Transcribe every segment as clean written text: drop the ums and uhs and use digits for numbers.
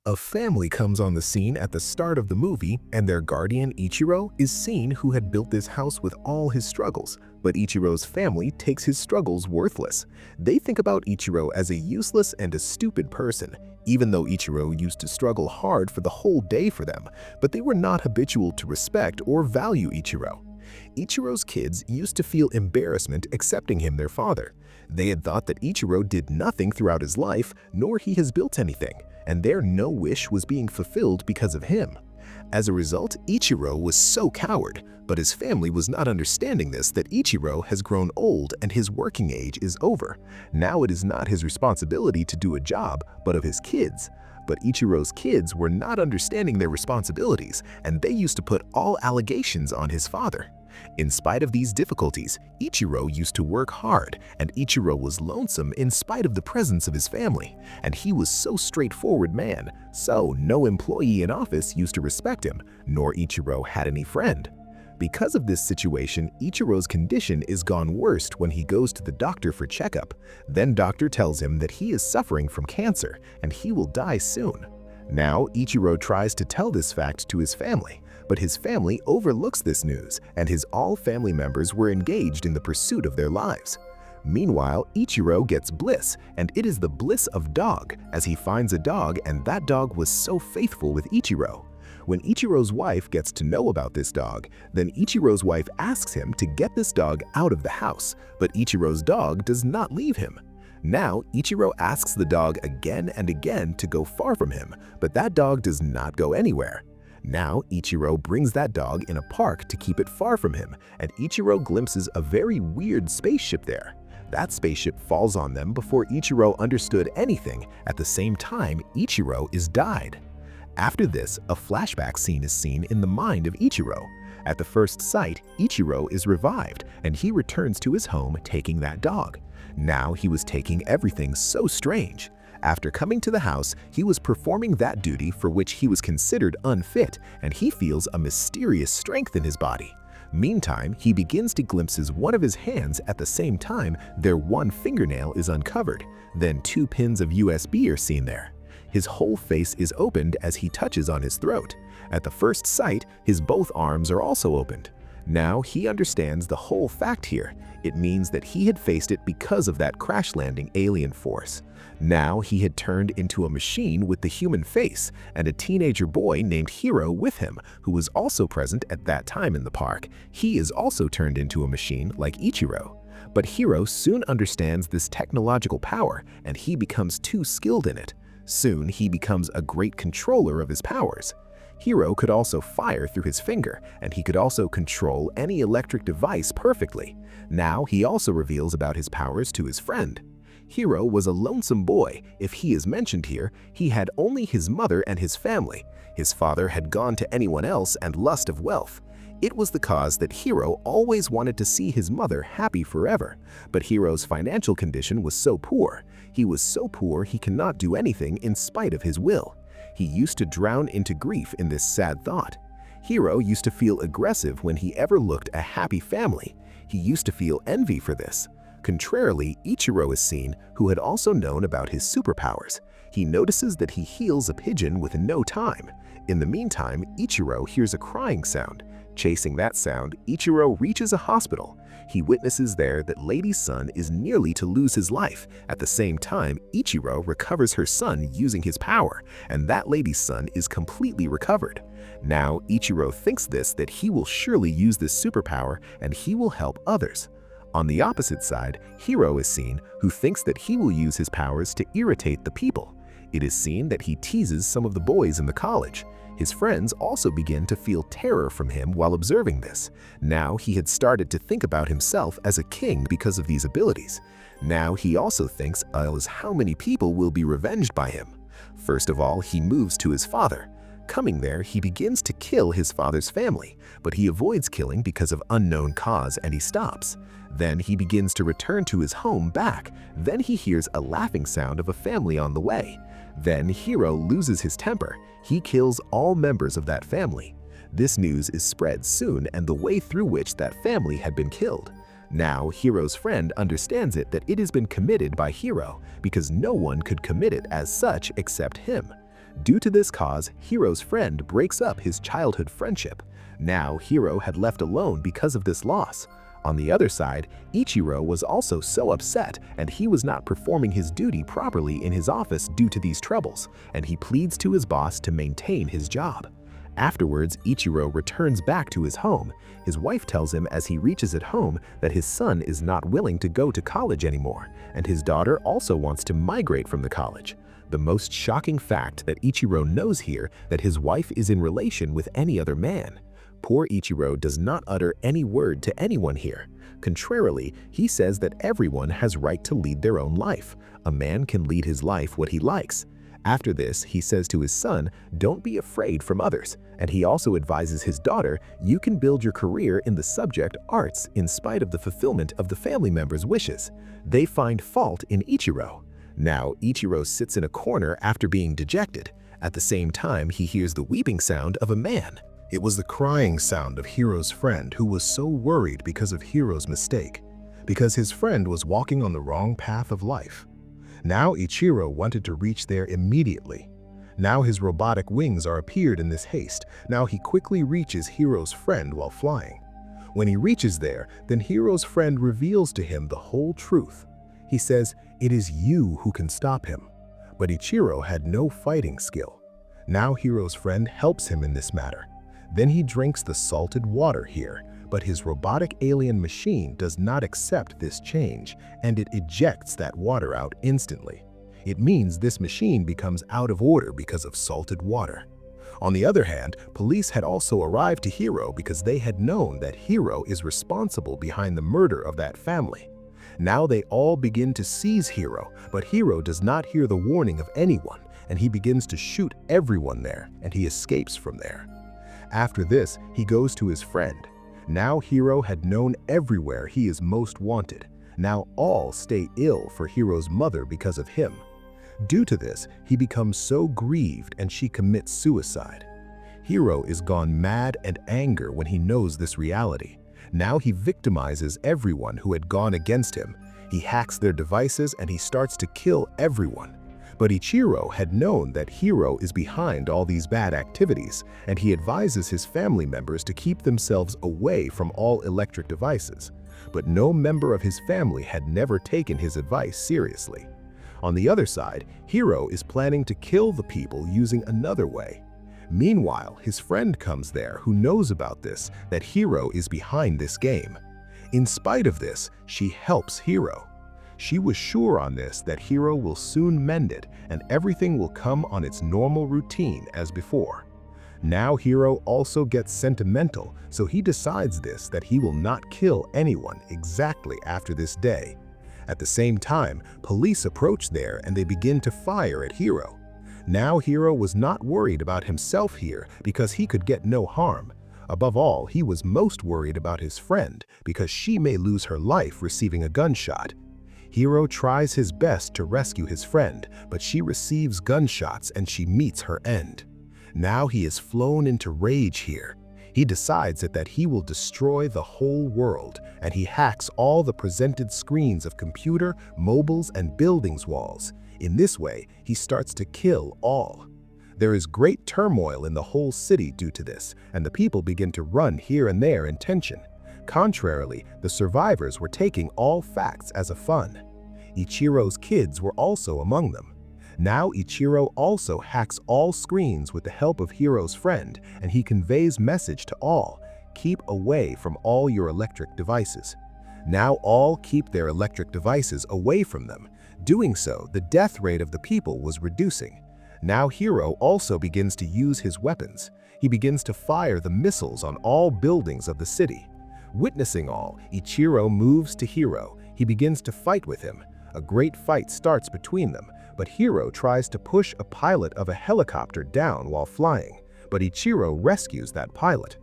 A family comes on the scene at the start of the movie, and their guardian Ichiro is seen who had built this house with all his struggles, but Ichiro's family takes his struggles worthless. They think about Ichiro as a useless and a stupid person, even though Ichiro used to struggle hard for the whole day for them, but they were not habitual to respect or value Ichiro. Ichiro's kids used to feel embarrassment accepting him their father. They had thought that Ichiro did nothing throughout his life, nor he has built anything, and their no wish was being fulfilled because of him. As a result, Ichiro was so coward, but his family was not understanding this, that Ichiro has grown old and his working age is over. Now it is not his responsibility to do a job, but of his kids. But Ichiro's kids were not understanding their responsibilities, and they used to put all allegations on his father. In spite of these difficulties, Ichiro used to work hard, and Ichiro was lonesome in spite of the presence of his family, and he was so straightforward man, so no employee in office used to respect him, nor Ichiro had any friend. Because of this situation, Ichiro's condition is gone worse when he goes to the doctor for checkup. Then doctor tells him that he is suffering from cancer, and he will die soon. Now Ichiro tries to tell this fact to his family, but his family overlooks this news, and his all family members were engaged in the pursuit of their lives. Meanwhile, Ichiro gets bliss, and it is the bliss of dog, as he finds a dog, and that dog was so faithful with Ichiro. When Ichiro's wife gets to know about this dog, then Ichiro's wife asks him to get this dog out of the house, but Ichiro's dog does not leave him. Now, Ichiro asks the dog again and again to go far from him, but that dog does not go anywhere. Now, Ichiro brings that dog in a park to keep it far from him, and Ichiro glimpses a very weird spaceship there. That spaceship falls on them before Ichiro understood anything. At the same time, Ichiro is died. After this, a flashback scene is seen in the mind of Ichiro. At the first sight, Ichiro is revived, and he returns to his home taking that dog. Now he was taking everything so strange. After coming to the house, he was performing that duty for which he was considered unfit, and he feels a mysterious strength in his body. Meantime, he begins to glimpse one of his hands. At the same time, their one fingernail is uncovered. Then 2 pins of USB are seen there. His whole face is opened as he touches on his throat. At the first sight, his both arms are also opened. Now he understands the whole fact here. It means that he had faced it because of that crash landing alien force. Now he had turned into a machine with the human face, and a teenager boy named Hiro with him, who was also present at that time in the park. He is also turned into a machine like Ichiro. But Hiro soon understands this technological power, and he becomes too skilled in it. Soon he becomes a great controller of his powers. Hiro could also fire through his finger, and he could also control any electric device perfectly. Now he also reveals about his powers to his friend. Hiro was a lonesome boy. If he is mentioned here, he had only his mother and his family. His father had gone to anyone else and lust of wealth. It was the cause that Hiro always wanted to see his mother happy forever. But Hiro's financial condition was so poor. He was so poor he cannot do anything in spite of his will. He used to drown into grief in this sad thought. Hiro used to feel aggressive when he ever looked a happy family. He used to feel envy for this. Contrarily, Ichiro is seen, who had also known about his superpowers. He notices that he heals a pigeon within no time. In the meantime, Ichiro hears a crying sound. Chasing that sound, Ichiro reaches a hospital. He witnesses there that Lady's son is nearly to lose his life. At the same time, Ichiro recovers her son using his power, and that lady's son is completely recovered. Now, Ichiro thinks that he will surely use this superpower and he will help others. On the opposite side, Hiro is seen, who thinks that he will use his powers to irritate the people. It is seen that he teases some of the boys in the college. His friends also begin to feel terror from him while observing this. Now he had started to think about himself as a king because of these abilities. Now he also thinks as how many people will be revenged by him. First of all, he moves to his father. Coming there, he begins to kill his father's family, but he avoids killing because of unknown cause and he stops. Then he begins to return to his home back. Then he hears a laughing sound of a family on the way. Then Hiro loses his temper. He kills all members of that family. This news is spread soon and the way through which that family had been killed. Now Hiro's friend understands that it has been committed by Hiro because no one could commit it as such except him. Due to this cause, Hiro's friend breaks up his childhood friendship. Now, Hiro had left alone because of this loss. On the other side, Ichiro was also so upset and he was not performing his duty properly in his office due to these troubles, and he pleads to his boss to maintain his job. Afterwards, Ichiro returns back to his home. His wife tells him as he reaches at home that his son is not willing to go to college anymore, and his daughter also wants to migrate from the college. The most shocking fact that Ichiro knows here that his wife is in relation with any other man. Poor Ichiro does not utter any word to anyone here. Contrarily, he says that everyone has right to lead their own life. A man can lead his life what he likes. After this, he says to his son, don't be afraid from others, and he also advises his daughter, you can build your career in the subject arts in spite of the fulfillment of the family members' wishes. They find fault in Ichiro. Now, Ichiro sits in a corner after being dejected. At the same time, he hears the weeping sound of a man. It was the crying sound of Hiro's friend who was so worried because of Hiro's mistake, because his friend was walking on the wrong path of life. Now Ichiro wanted to reach there immediately. Now his robotic wings are appeared in this haste. Now he quickly reaches Hiro's friend while flying. When he reaches there, then Hiro's friend reveals to him the whole truth. He says, it is you who can stop him. But Ichiro had no fighting skill. Now Hiro's friend helps him in this matter. Then he drinks the salted water here, but his robotic alien machine does not accept this change, and it ejects that water out instantly. It means this machine becomes out of order because of salted water. On the other hand, police had also arrived to Hiro because they had known that Hiro is responsible behind the murder of that family. Now they all begin to seize Hiro, but Hiro does not hear the warning of anyone, and he begins to shoot everyone there, and he escapes from there. After this, he goes to his friend. Now Hiro had known everywhere he is most wanted. Now all stay ill for Hiro's mother because of him. Due to this, he becomes so grieved and she commits suicide. Hiro is gone mad and anger when he knows this reality. Now he victimizes everyone who had gone against him. He hacks their devices and he starts to kill everyone. But Ichiro had known that Hiro is behind all these bad activities, and he advises his family members to keep themselves away from all electric devices. But no member of his family had never taken his advice seriously. On the other side, Hiro is planning to kill the people using another way. Meanwhile, his friend comes there who knows about this, that Hiro is behind this game. In spite of this, she helps Hiro. She was sure on this that Hiro will soon mend it and everything will come on its normal routine as before. Now Hiro also gets sentimental, so he decides this that he will not kill anyone exactly after this day. At the same time, police approach there and they begin to fire at Hiro. Now Hiro was not worried about himself here because he could get no harm. Above all, he was most worried about his friend because she may lose her life receiving a gunshot. Hiro tries his best to rescue his friend, but she receives gunshots and she meets her end. Now he is flown into rage here. He decides that he will destroy the whole world, and he hacks all the presented screens of computer, mobiles, and buildings walls. In this way, he starts to kill all. There is great turmoil in the whole city due to this, and the people begin to run here and there in tension. Contrarily, the survivors were taking all facts as a fun. Ichiro's kids were also among them. Now Ichiro also hacks all screens with the help of Hiro's friend, and he conveys message to all, keep away from all your electric devices. Now all keep their electric devices away from them. Doing so, the death rate of the people was reducing. Now Hiro also begins to use his weapons. He begins to fire the missiles on all buildings of the city. Witnessing all, Ichiro moves to Hiro. He begins to fight with him. A great fight starts between them, but Hiro tries to push a pilot of a helicopter down while flying, but Ichiro rescues that pilot.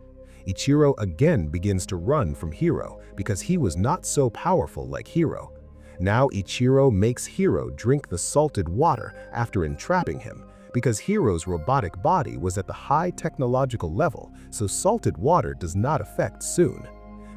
Ichiro again begins to run from Hiro because he was not so powerful like Hiro. Now Ichiro makes Hiro drink the salted water after entrapping him, because Hiro's robotic body was at the high technological level, so salted water does not affect soon.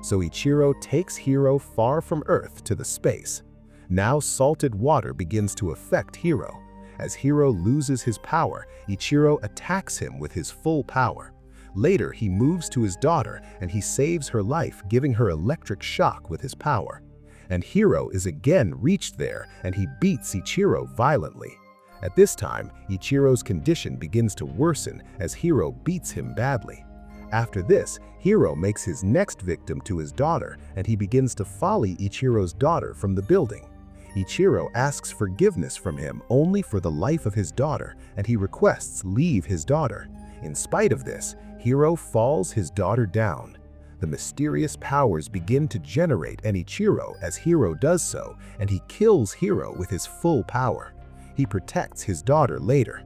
So Ichiro takes Hiro far from Earth to the space. Now salted water begins to affect Hiro. As Hiro loses his power, Ichiro attacks him with his full power. Later, he moves to his daughter and he saves her life, giving her electric shock with his power. And Hiro is again reached there and he beats Ichiro violently. At this time, Ichiro's condition begins to worsen as Hiro beats him badly. After this, Hiro makes his next victim to his daughter and he begins to volley Ichiro's daughter from the building. Ichiro asks forgiveness from him only for the life of his daughter and he requests leave his daughter. In spite of this, Hiro falls his daughter down. The mysterious powers begin to generate an Ichiro as Hiro does so and he kills Hiro with his full power. He protects his daughter later.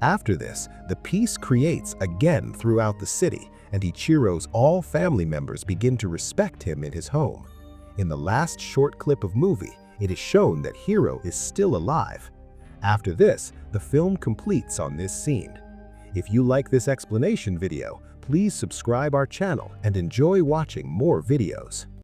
After this, the peace creates again throughout the city and Ichiro's all family members begin to respect him in his home. In the last short clip of movie, it is shown that Hiro is still alive. After this, the film completes on this scene. If you like this explanation video, please subscribe our channel and enjoy watching more videos.